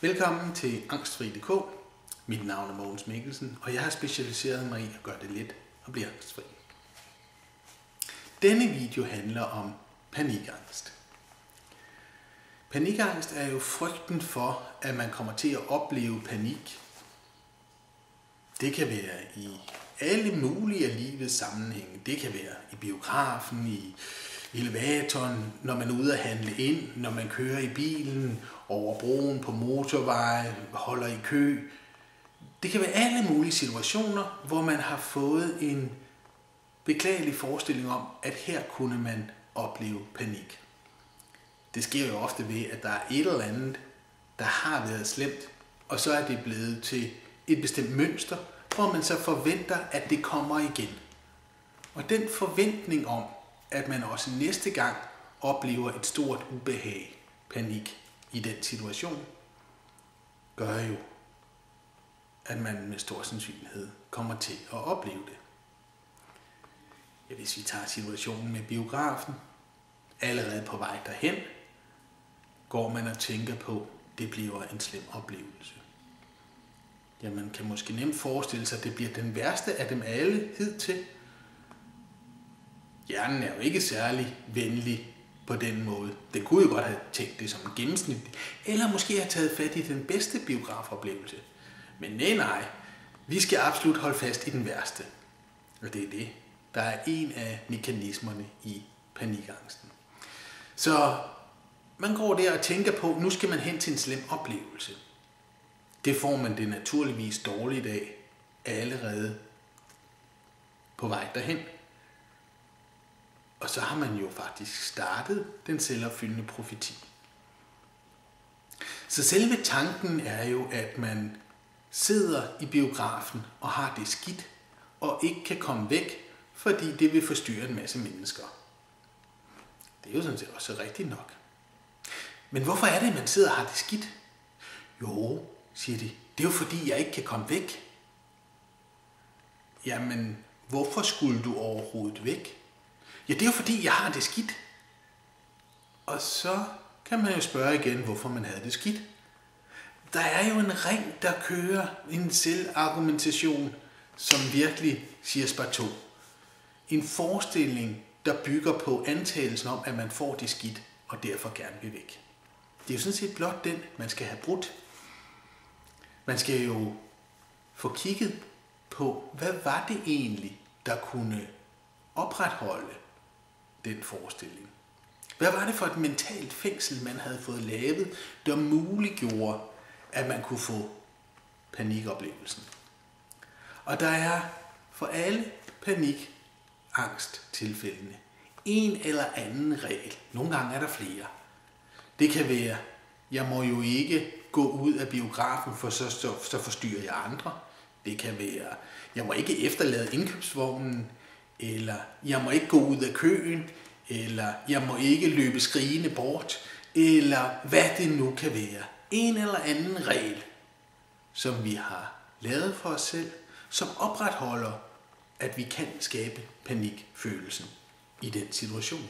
Velkommen til Angstfri.dk. Mit navn er Mogens Mikkelsen, og jeg har specialiseret mig i at gøre det let at blive angstfri. Denne video handler om panikangst. Panikangst er jo frygten for, at man kommer til at opleve panik. Det kan være i alle mulige af livets sammenhænge. Det kan være i biografen, i elevatoren, når man er ude at handle ind, når man kører i bilen, over broen på motorveje, holder i kø. Det kan være alle mulige situationer, hvor man har fået en beklagelig forestilling om, at her kunne man opleve panik. Det sker jo ofte ved, at der er et eller andet, der har været slemt, og så er det blevet til et bestemt mønster, hvor man så forventer, at det kommer igen. Og den forventning om, at man også næste gang oplever et stort ubehag, panik i den situation, gør jo, at man med stor sandsynlighed kommer til at opleve det. Ja, hvis vi tager situationen med biografen, allerede på vej derhen, går man og tænker på, at det bliver en slem oplevelse. Ja, man kan måske nemt forestille sig, at det bliver den værste af dem alle hidtil. Hjernen er jo ikke særlig venlig på den måde. Den kunne jo godt have tænkt det som en gennemsnit, eller måske have taget fat i den bedste biografoplevelse. Men nej, vi skal absolut holde fast i den værste. Og det er det, der er en af mekanismerne i panikangsten. Så man går der og tænker på, nu skal man hen til en slem oplevelse. Det får man det naturligvis dårligt af allerede på vej derhen. Og så har man jo faktisk startet den selvopfyldende profeti. Så selve tanken er jo, at man sidder i biografen og har det skidt, og ikke kan komme væk, fordi det vil forstyrre en masse mennesker. Det er jo sådan set også rigtigt nok. Men hvorfor er det, at man sidder og har det skidt? Jo, siger de, det er jo fordi, jeg ikke kan komme væk. Jamen, hvorfor skulle du overhovedet væk? Ja, det er jo fordi, jeg har det skidt. Og så kan man jo spørge igen, hvorfor man havde det skidt. Der er jo en ring, der kører en selvargumentation, som virkelig siger sparto. En forestilling, der bygger på antagelsen om, at man får det skidt, og derfor gerne vil væk. Det er jo sådan set blot den, man skal have brudt. Man skal jo få kigget på, hvad var det egentlig, der kunne opretholde den forestilling. Hvad var det for et mentalt fængsel, man havde fået lavet, der muliggjorde, at man kunne få panikoplevelsen? Og der er for alle panikangsttilfældene en eller anden regel. Nogle gange er der flere. Det kan være, jeg må jo ikke gå ud af biografen, for så forstyrrer jeg andre. Det kan være, jeg må ikke efterlade indkøbsvognen, eller jeg må ikke gå ud af køen, eller jeg må ikke løbe skrigende bort, eller hvad det nu kan være. En eller anden regel, som vi har lavet for os selv, som opretholder, at vi kan skabe panikfølelsen i den situation.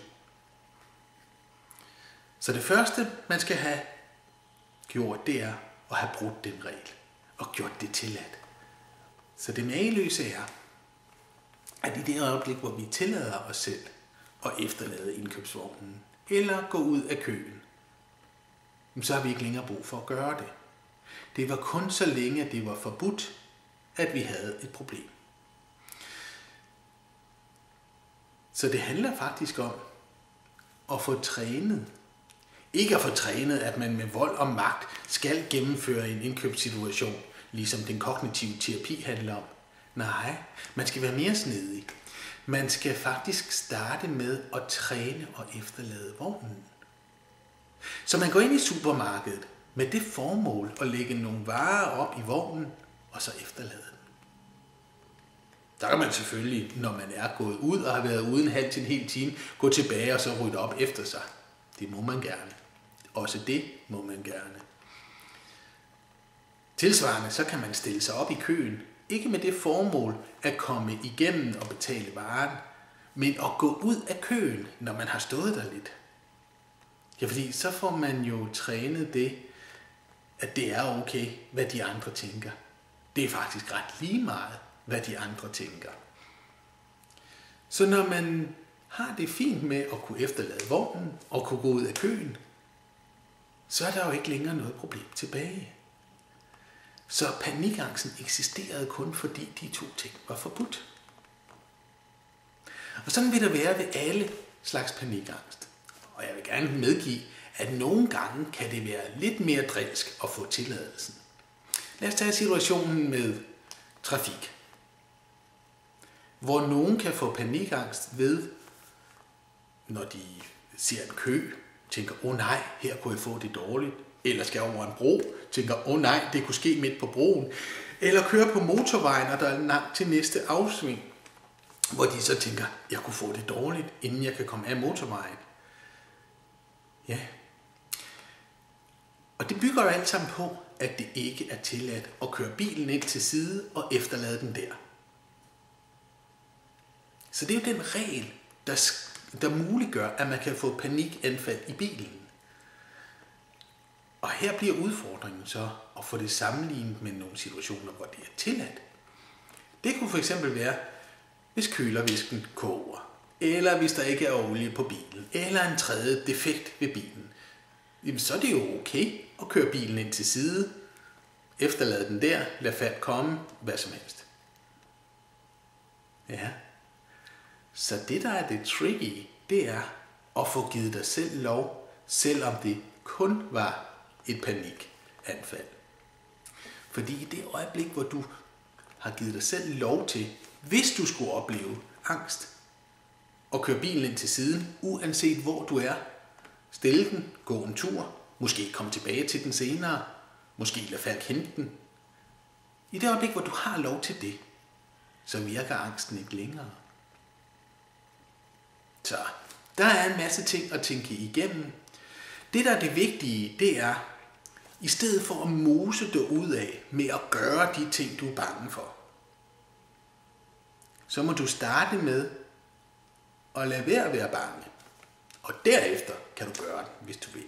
Så det første, man skal have gjort, det er at have brudt den regel og gjort det tilladt. Så det mageløse er, at i det øjeblik, hvor vi tillader os selv at efterlade indkøbsvognen eller gå ud af køen, så har vi ikke længere brug for at gøre det. Det var kun så længe, at det var forbudt, at vi havde et problem. Så det handler faktisk om at få trænet. Ikke at få trænet, at man med vold og magt skal gennemføre en indkøbssituation, ligesom den kognitive terapi handler om. Nej, man skal være mere snedig. Man skal faktisk starte med at træne og efterlade vognen. Så man går ind i supermarkedet med det formål at lægge nogle varer op i vognen og så efterlade den. Der kan man selvfølgelig, når man er gået ud og har været ude en halv til en hel time, gå tilbage og så rydde op efter sig. Det må man gerne. Også det må man gerne. Tilsvarende så kan man stille sig op i køen, ikke med det formål at komme igennem og betale varen, men at gå ud af køen, når man har stået der lidt. Ja, fordi så får man jo trænet det, at det er okay, hvad de andre tænker. Det er faktisk ret lige meget, hvad de andre tænker. Så når man har det fint med at kunne efterlade vognen og kunne gå ud af køen, så er der jo ikke længere noget problem tilbage. Så panikangsten eksisterede kun fordi de to ting var forbudt. Og sådan vil der være ved alle slags panikangst. Og jeg vil gerne medgive, at nogle gange kan det være lidt mere drilsk at få tilladelsen. Lad os tage situationen med trafik, hvor nogen kan få panikangst ved, når de ser en kø, tænker, nej, her kunne jeg få det dårligt, eller skal over en bro, tænker, nej, det kunne ske midt på broen, eller kører på motorvejen, og der er langt til næste afsving, hvor de så tænker, jeg kunne få det dårligt, inden jeg kan komme af motorvejen. Ja. Og det bygger jo alt sammen på, at det ikke er tilladt at køre bilen ind til side og efterlade den der. Så det er jo den regel, der muliggør, at man kan få panikanfald i bilen. Og her bliver udfordringen så at få det sammenlignet med nogle situationer, hvor det er tilladt. Det kunne fx være, hvis kølervisken koger, eller hvis der ikke er olie på bilen, eller en tredje defekt ved bilen. Jamen, så er det jo okay at køre bilen ind til side, efterlade den der, lad fat komme, hvad som helst. Ja. Så det, der er det tricky, det er at få givet dig selv lov, selvom det kun var et panikanfald. Fordi i det øjeblik, hvor du har givet dig selv lov til, hvis du skulle opleve angst, og køre bilen ind til siden, uanset hvor du er, stille den, gå en tur, måske komme tilbage til den senere, måske lade Falk hente den. I det øjeblik, hvor du har lov til det, så virker angsten ikke længere. Så der er en masse ting at tænke igennem. Det, der er det vigtige, det er, i stedet for at mose dig ud af med at gøre de ting, du er bange for, så må du starte med at lade være at være bange. Og derefter kan du gøre det, hvis du vil.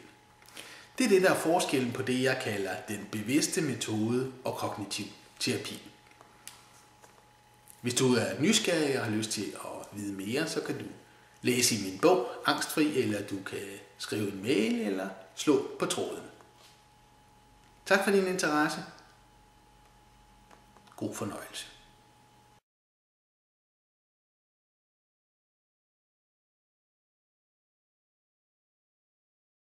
Det er det, der er forskellen på det, jeg kalder den bevidste metode og kognitiv terapi. Hvis du er nysgerrig og har lyst til at vide mere, så kan du læse i min bog, Angstfri, eller du kan skrive en mail eller slå på tråden. Tak for din interesse. God fornøjelse.